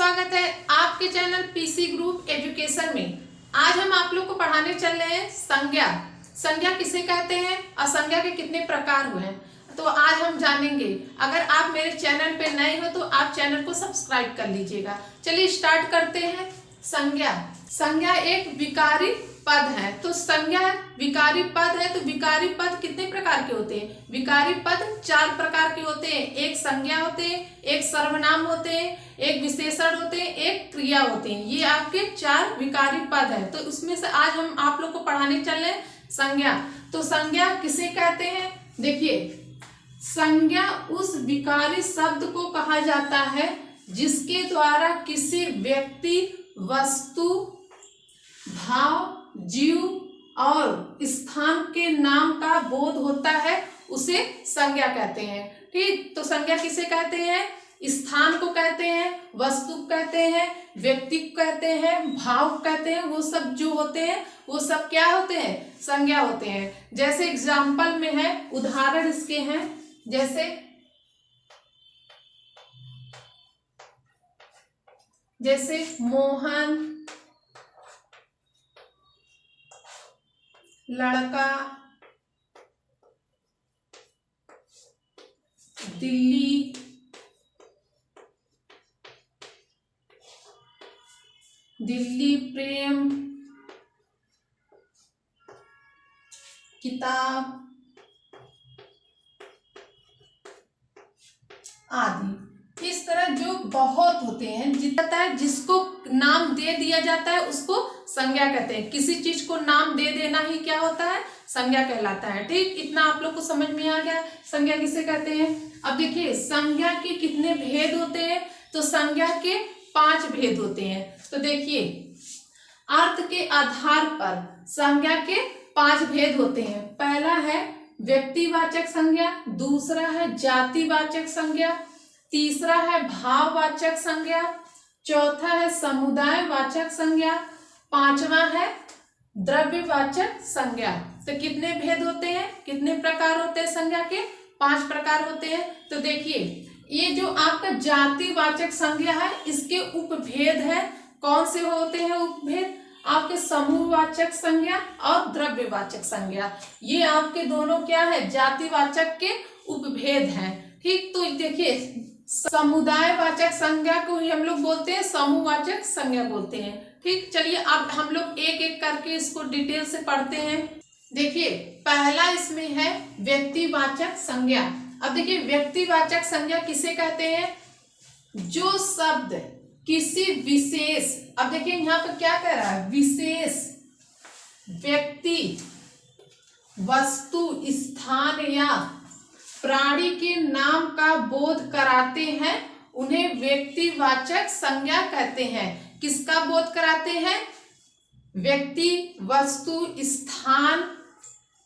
स्वागत है आपके चैनल पीसी ग्रुप एजुकेशन में। आज हम आप लोग को पढ़ाने चल रहे हैं संज्ञा। संज्ञा किसे कहते हैं और संज्ञा के कितने प्रकार हुए हैं, तो आज हम जानेंगे। अगर आप मेरे चैनल पे नए हो तो आप चैनल को सब्सक्राइब कर लीजिएगा। चलिए स्टार्ट करते हैं। संज्ञा संज्ञा एक विकारी पद है। तो संज्ञा विकारी पद है, तो विकारी पद कितने प्रकार के होते हैं? विकारी पद 4 प्रकार के होते हैं। एक संज्ञा होते हैं, एक सर्वनाम होते हैं, एक विशेषण होते हैं, एक क्रिया होते हैं। ये आपके 4 विकारी पद है। तो उसमें से आज हम आप लोग को पढ़ाने चल रहे हैं संज्ञा। तो संज्ञा किसे कहते हैं? देखिए, संज्ञा उस विकारी शब्द को कहा जाता है जिसके द्वारा किसी व्यक्ति, वस्तु, भाव, जीव और स्थान के नाम का बोध होता है, उसे संज्ञा कहते हैं। ठीक, तो संज्ञा किसे कहते हैं? स्थान को कहते हैं, वस्तु को कहते हैं, व्यक्ति को कहते हैं, भाव को कहते हैं। वो सब जो होते हैं वो सब क्या होते हैं? संज्ञा होते हैं। जैसे एग्जाम्पल में है, उदाहरण इसके हैं, जैसे मोहन, लड़का, दिल्ली, दिल्ली प्रेम, किताब आदि। इस तरह जो बहुत होते हैं, जिसको नाम दे दिया जाता है उसको संज्ञा कहते हैं। किसी चीज को नाम दे देना ही क्या होता है? संज्ञा कहलाता है। ठीक, इतना आप लोग को समझ में आ गया संज्ञा किसे कहते हैं। अब देखिए, संज्ञा के कितने भेद होते हैं? तो संज्ञा के 5 भेद होते हैं। तो देखिए, अर्थ के आधार पर संज्ञा के 5 भेद होते हैं। पहला है व्यक्तिवाचक संज्ञा, दूसरा है जातिवाचक संज्ञा, तीसरा है भाववाचक संज्ञा, चौथा है समुदायवाचक संज्ञा, 5वां है द्रव्यवाचक संज्ञा। तो कितने भेद होते हैं, कितने प्रकार होते हैं संज्ञा के? 5 प्रकार होते हैं। तो देखिए, ये जो आपका जातिवाचक संज्ञा है, इसके उपभेद है। कौन से होते हैं उपभेद? आपके समूहवाचक संज्ञा और द्रव्यवाचक संज्ञा। ये आपके दोनों क्या है? जातिवाचक के उपभेद हैं। ठीक, तो देखिए, समुदायवाचक संज्ञा को ही हम लोग बोलते हैं समूहवाचक संज्ञा बोलते हैं। ठीक, चलिए अब हम लोग एक एक करके इसको डिटेल से पढ़ते हैं। देखिए, पहला इसमें है व्यक्तिवाचक संज्ञा। अब देखिए, व्यक्तिवाचक संज्ञा किसे कहते हैं? जो शब्द किसी विशेष, अब देखिए यहाँ पर क्या कह रहा है? विशेष व्यक्ति, वस्तु, स्थान या प्राणी के नाम का बोध कराते हैं, उन्हें व्यक्तिवाचक संज्ञा कहते हैं। किसका बोध कराते हैं? व्यक्ति, वस्तु, स्थान,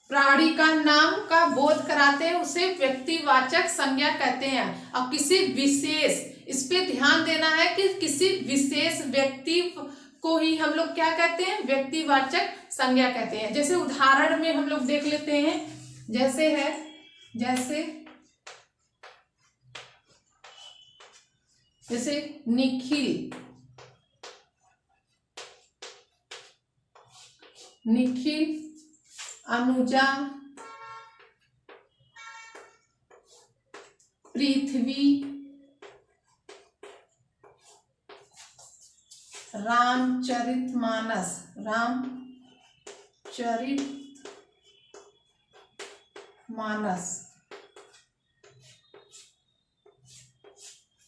प्राणी का नाम का बोध कराते हैं, उसे व्यक्तिवाचक संज्ञा कहते हैं। अब किसी विशेष, इस पे ध्यान देना है कि किसी विशेष व्यक्ति को ही हम लोग क्या कहते हैं? व्यक्तिवाचक संज्ञा कहते हैं। जैसे उदाहरण में हम लोग देख लेते हैं, जैसे निखिल, अनुजा, पृथ्वी, रामचरितमानस,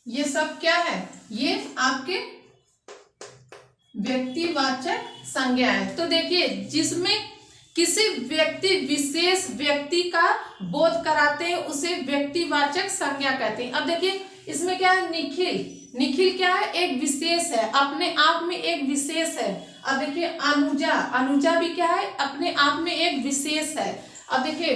ये सब क्या है? ये आपके व्यक्तिवाचक संज्ञा है। तो देखिए, जिसमें किसी व्यक्ति, विशेष व्यक्ति का बोध कराते हैं, उसे व्यक्तिवाचक संज्ञा कहते हैं। अब देखिए, इसमें क्या है? निखिल क्या है? एक विशेष है, अपने आप में एक विशेष है। अब देखिए, अनुजा भी क्या है? अपने आप में एक विशेष है। अब देखिए,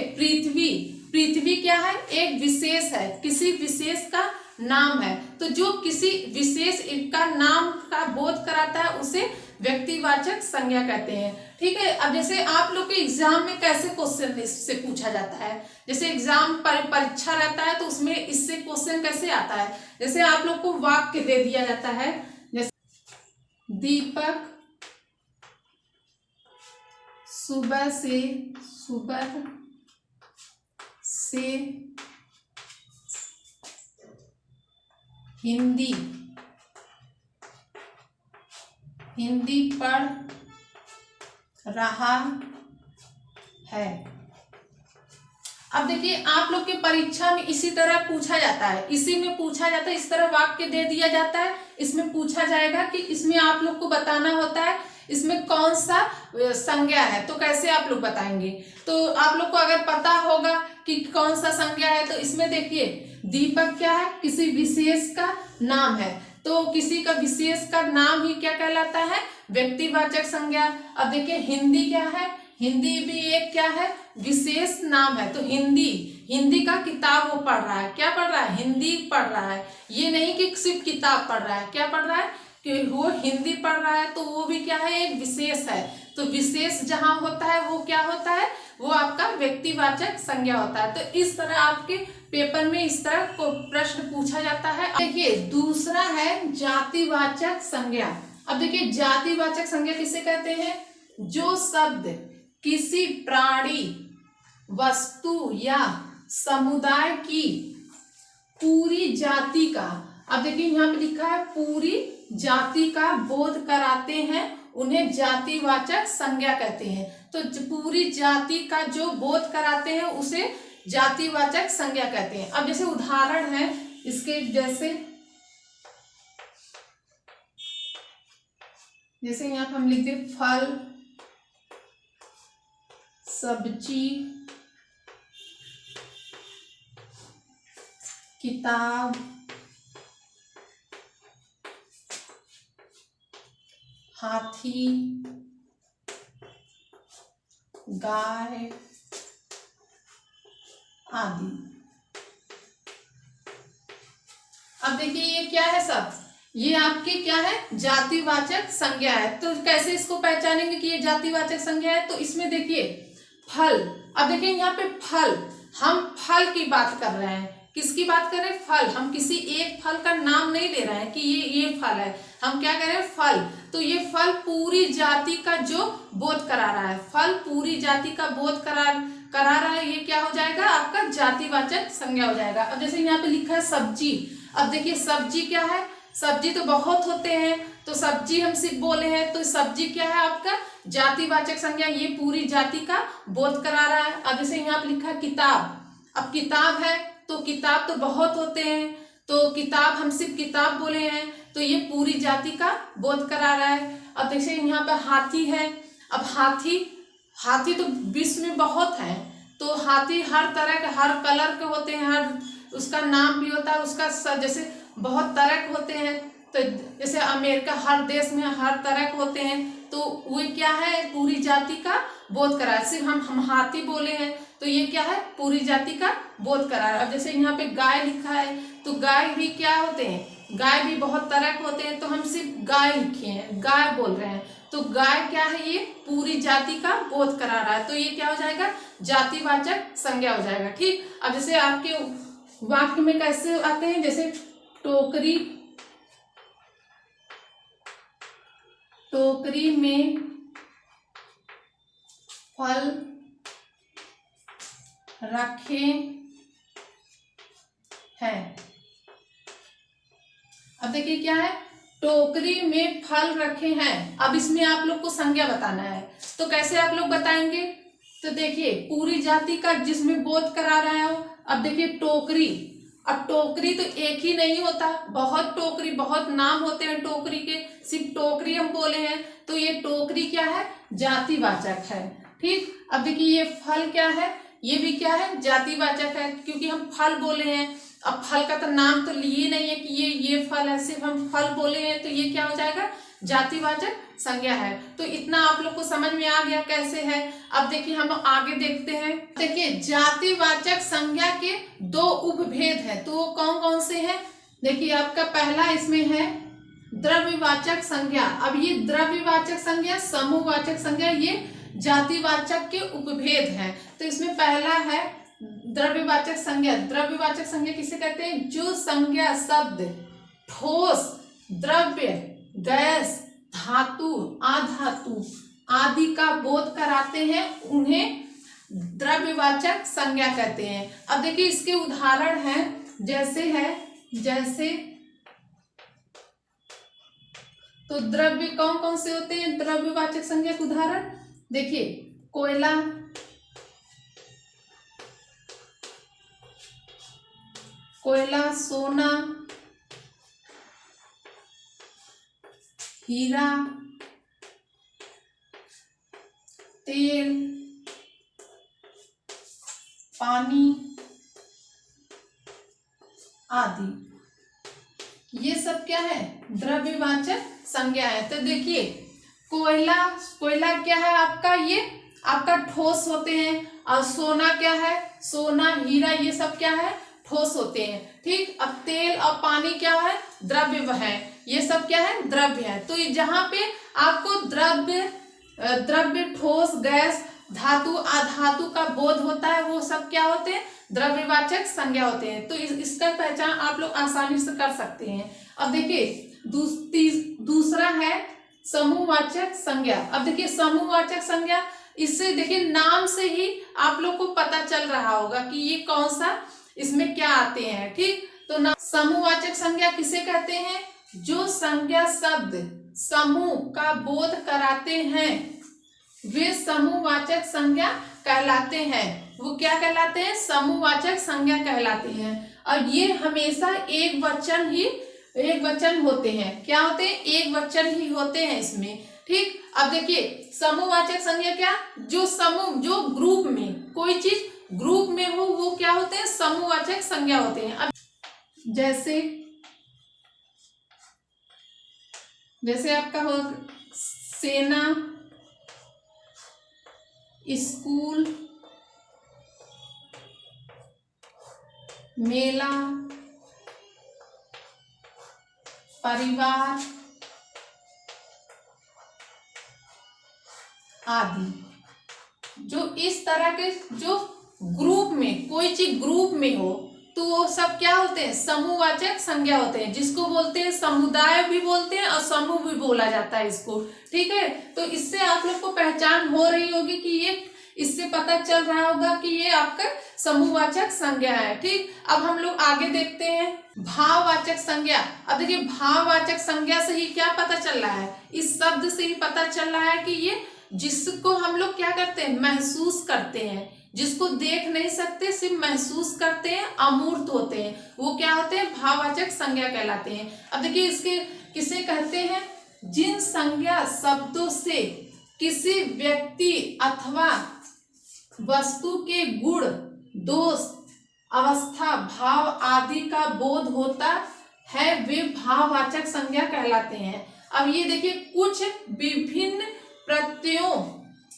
पृथ्वी क्या है? एक विशेष है, किसी विशेष का नाम है। तो जो किसी विशेष का नाम का बोध कराता है, उसे व्यक्तिवाचक संज्ञा कहते हैं। ठीक है, अब जैसे आप लोग के एग्जाम में कैसे क्वेश्चन इससे पूछा जाता है, जैसे एग्जाम परीक्षा रहता है तो उसमें इससे क्वेश्चन कैसे आता है? जैसे आप लोग को वाक्य दे दिया जाता है, दीपक सुबह से हिंदी पढ़ रहा है। अब देखिए आप लोग के परीक्षा में इसी तरह पूछा जाता है, इस तरह वाक्य दे दिया जाता है, इसमें पूछा जाएगा कि इसमें आप लोग को बताना होता है इसमें कौन सा संज्ञा है। तो कैसे आप लोग बताएंगे? तो आप लोग को अगर पता होगा कि कौन सा संज्ञा है, तो इसमें देखिए दीपक क्या है, किसी विशेष का नाम है, तो किसी का विशेष का नाम ही क्या कहलाता है, व्यक्तिवाचक संज्ञा। अब देखिए हिंदी क्या है, हिंदी भी एक क्या है, विशेष नाम है। तो हिंदी का किताब वो पढ़ रहा है, क्या पढ़ रहा है, हिंदी पढ़ रहा है। ये नहीं कि सिर्फ किताब पढ़ रहा है, क्या पढ़ रहा है कि वो हिंदी पढ़ रहा है, तो वो भी क्या है, एक विशेष है। तो विशेष जहां होता है वो क्या होता है, वो आपका व्यक्तिवाचक संज्ञा होता है। तो इस तरह आपके पेपर में इस तरह को प्रश्न पूछा जाता है। देखिए दूसरा है जातिवाचक संज्ञा। अब देखिए जातिवाचक संज्ञा किसे कहते हैं, जो शब्द किसी प्राणी, वस्तु या समुदाय की पूरी जाति का, अब देखिए यहाँ पे लिखा है पूरी जाति का बोध कराते हैं, उन्हें जातिवाचक संज्ञा कहते हैं। तो पूरी जाति का जो बोध कराते हैं उसे जातिवाचक संज्ञा कहते हैं। अब जैसे उदाहरण है इसके, जैसे यहाँ पे हम लिखते हैं फल, सब्जी, किताब, हाथी, गाय आदि। अब देखिए ये क्या है, सब ये आपके क्या है, जातिवाचक संज्ञा है। तो कैसे इसको पहचानेंगे कि ये जातिवाचक संज्ञा है? तो इसमें देखिए फल, अब देखिए यहाँ पे फल, हम फल की बात कर रहे हैं, किसकी बात कर रहे हैं, फल। हम किसी एक फल का नाम नहीं ले रहे हैं कि ये फल है, हम क्या कर रहे हैं, फल। तो ये फल पूरी जाति का जो बोध करा रहा है, फल पूरी जाति का बोध करा रहा है, ये क्या हो जाएगा, आपका जातिवाचक संज्ञा हो जाएगा। अब जैसे यहाँ पे लिखा है सब्जी, अब देखिए सब्जी क्या है, सब्जी तो बहुत होते हैं, तो सब्जी हम सिर्फ बोले हैं, तो सब्जी क्या है आपका जातिवाचक संज्ञा, ये पूरी जाति का बोध करा रहा है। अब जैसे यहाँ पे लिखा है किताब, अब किताब है तो किताब तो बहुत होते हैं, तो किताब हम सिर्फ किताब बोले हैं, तो ये पूरी जाति का बोध करा रहा है। अब जैसे यहाँ पे हाथी है, अब हाथी तो विश्व में बहुत है, तो हाथी हर तरह के, हर कलर के होते हैं, हर उसका नाम भी होता है, उसका जैसे बहुत तरह के होते हैं। तो जैसे अमेरिका, हर देश में हर तरह के होते हैं, तो वो क्या है, पूरी जाति का बोध करा। सिर्फ हम हाथी बोले हैं, तो ये क्या है, पूरी जाति का बोध करा। अब जैसे यहाँ पे गाय लिखा है, तो गाय भी क्या होते हैं, गाय भी बहुत तरह के होते हैं, तो हम सिर्फ गाय लिखे हैं, गाय बोल रहे हैं, तो गाय क्या है, ये पूरी जाति का बोध करा रहा है, तो ये क्या हो जाएगा, जातिवाचक संज्ञा हो जाएगा। ठीक। अब जैसे आपके वाक्य में कैसे आते हैं, जैसे टोकरी में फल रखे हैं। अब देखिए क्या है, टोकरी में फल रखे हैं। अब इसमें आप लोग को संज्ञा बताना है, तो कैसे आप लोग बताएंगे? तो देखिए पूरी जाति का जिसमें बोध करा रहे हो। अब देखिए टोकरी, अब टोकरी तो एक ही नहीं होता, बहुत टोकरी, बहुत नाम होते हैं टोकरी के, सिर्फ टोकरी हम बोले हैं, तो ये टोकरी क्या है, जातिवाचक है। ठीक। अब देखिए ये फल क्या है, ये भी क्या है, जातिवाचक है, क्योंकि हम फल बोले हैं। अब फल का तो नाम तो लिए नहीं है कि ये फल है, सिर्फ हम फल बोले हैं, तो ये क्या हो जाएगा, जातिवाचक संज्ञा है। तो इतना आप लोग को समझ में आ गया कैसे है। अब देखिए हम आगे देखते हैं। देखिए जातिवाचक संज्ञा के दो उपभेद हैं, तो वो कौन कौन से हैं? देखिए आपका पहला इसमें है द्रव्यवाचक संज्ञा। अब ये द्रव्यवाचक संज्ञा, समूहवाचक संज्ञा, ये जातिवाचक के उपभेद हैं। तो इसमें पहला है द्रव्यवाचक संज्ञा। द्रव्यवाचक संज्ञा किसे कहते हैं? जो संज्ञा शब्द ठोस, द्रव्य, गैस, धातु, अधातु आदि का बोध कराते हैं, उन्हें द्रव्यवाचक संज्ञा कहते हैं। अब देखिए इसके उदाहरण हैं, जैसे तो द्रव्य कौन कौन से होते हैं द्रव्यवाचक संज्ञा के उदाहरण? देखिए कोयला, सोना, हीरा, तेल, पानी आदि, ये सब क्या है? द्रव्यवाचक संज्ञा है। तो देखिए कोयला क्या है आपका? ये आपका ठोस होते हैं। और सोना क्या है? सोना, हीरा, ये सब क्या है? ठोस होते हैं। ठीक। अब तेल और पानी क्या है? द्रव्य है। ये सब क्या है? द्रव्य है। तो जहां पे आपको द्रव्य, ठोस, गैस, धातु, अधातु का बोध होता है, वो सब क्या होते हैं? द्रव्यवाचक संज्ञा होते हैं। तो इसका पहचान आप लोग आसानी से कर सकते हैं। अब देखिए दूसरा है समूहवाचक संज्ञा। अब देखिए समूहवाचक संज्ञा, इससे देखिए नाम से ही आप लोग को पता चल रहा होगा कि ये कौन सा, इसमें क्या आते हैं। ठीक। तो समूहवाचक संज्ञा किसे कहते हैं? जो संज्ञा शब्द समूह का बोध कराते हैं, वे समूहवाचक संज्ञा कहलाते हैं। वो क्या कहलाते हैं? समूहवाचक संज्ञा कहलाते हैं। और ये हमेशा एक वचन होते हैं। क्या होते हैं? एक वचन ही होते हैं इसमें। ठीक। अब देखिए समूहवाचक संज्ञा क्या? जो ग्रुप में, कोई चीज ग्रुप में हो, वो क्या होते हैं? समूहवाचक संज्ञा होते हैं। अब जैसे आपका हो सेना, स्कूल, मेला, परिवार आदि। जो इस तरह के जो ग्रुप में, कोई चीज ग्रुप में हो, तो वो सब क्या होते हैं? समूहवाचक संज्ञा होते हैं, जिसको बोलते हैं समुदाय भी बोलते हैं और समूह भी बोला जाता है इसको। ठीक है। तो इससे आप लोग को पहचान हो रही होगी कि ये, इससे पता चल रहा होगा कि ये आपका समूहवाचक संज्ञा है। ठीक। अब हम लोग आगे देखते हैं भाववाचक संज्ञा। अब देखिए भाववाचक संज्ञा से ही क्या पता चल रहा है? इस शब्द से ही पता चल रहा है कि ये जिसको हम लोग क्या करते हैं? महसूस करते हैं। जिसको देख नहीं सकते, सिर्फ महसूस करते हैं, अमूर्त होते हैं, वो क्या होते हैं? भाववाचक संज्ञा कहलाते हैं। अब देखिए इसके किसे कहते हैं? जिन संज्ञा शब्दों से किसी व्यक्ति अथवा वस्तु के गुण, दोष, अवस्था, भाव आदि का बोध होता है, वे भाववाचक संज्ञा कहलाते हैं। अब ये देखिए कुछ विभिन्न प्रत्ययों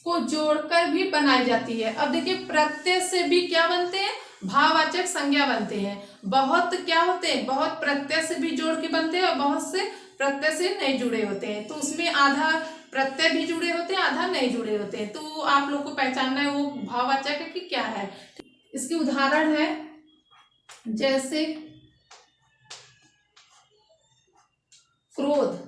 को जोड़कर भी बनाई जाती है। अब देखिए प्रत्यय से भी क्या बनते हैं? भाववाचक संज्ञा बनते हैं। बहुत क्या होते हैं? बहुत प्रत्यय से भी जोड़ के बनते हैं और बहुत से प्रत्यय से नहीं जुड़े होते हैं। तो उसमें आधा प्रत्यय भी जुड़े होते हैं, आधा नहीं जुड़े होते हैं। तो आप लोग को पहचानना है वो भाववाचक है कि क्या है। इसके उदाहरण है जैसे क्रोध,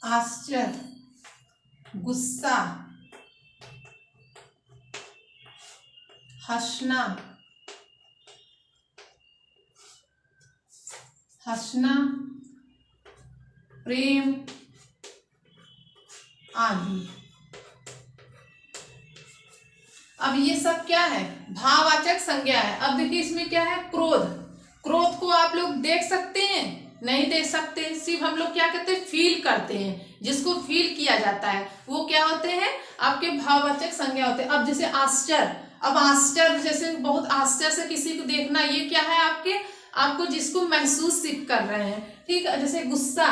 आश्चर्य, गुस्सा, हंसना, प्रेम आदि। अब ये सब क्या है? भाववाचक संज्ञा है। अब देखिए इसमें क्या है? क्रोध को आप लोग देख सकते हैं? नहीं देख सकते। सिर्फ हम लोग क्या करते हैं? फील करते हैं। जिसको फील किया जाता है वो क्या होते हैं? आपके भाववाचक संज्ञा होते हैं। अब जैसे आश्चर्य, अब आश्चर्य जैसे बहुत आश्चर्य से किसी को देखना, ये क्या है? आपको जिसको महसूस सिर्फ कर रहे हैं। ठीक है। जैसे गुस्सा,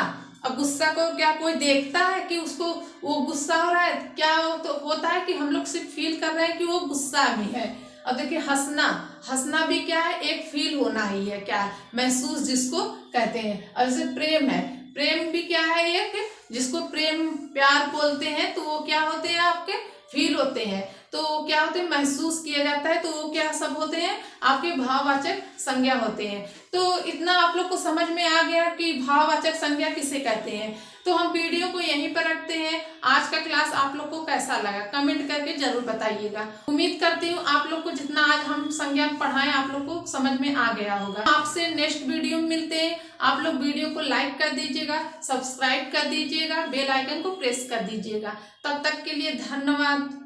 अब गुस्सा को क्या कोई देखता है कि उसको वो गुस्सा हो रहा है? क्या तो होता है कि हम लोग सिर्फ फील कर रहे हैं कि वो गुस्सा में है। अब देखिए हंसना भी क्या है? एक फील होना ही है। क्या है? महसूस जिसको कहते हैं। अब जैसे प्रेम है, प्रेम भी क्या है? एक जिसको प्रेम प्यार बोलते हैं, तो वो क्या होते हैं? आपके फील होते हैं। तो क्या होते हैं, महसूस किया जाता है, तो वो क्या सब होते हैं, आपके भाववाचक संज्ञा होते हैं। तो इतना आप लोग को समझ में आ गया कि भाववाचक संज्ञा किसे कहते हैं। तो हम वीडियो को यहीं पर रखते हैं। आज का क्लास आप लोग को कैसा लगा कमेंट करके जरूर बताइएगा। उम्मीद करती हूँ आप लोग को जितना आज हम संज्ञा पढ़ाएं आप लोग को समझ में आ गया होगा। आपसे नेक्स्ट वीडियो में मिलते हैं। आप लोग वीडियो को लाइक कर दीजिएगा, सब्सक्राइब कर दीजिएगा, बेल आइकन को प्रेस कर दीजिएगा। तब तक के लिए धन्यवाद।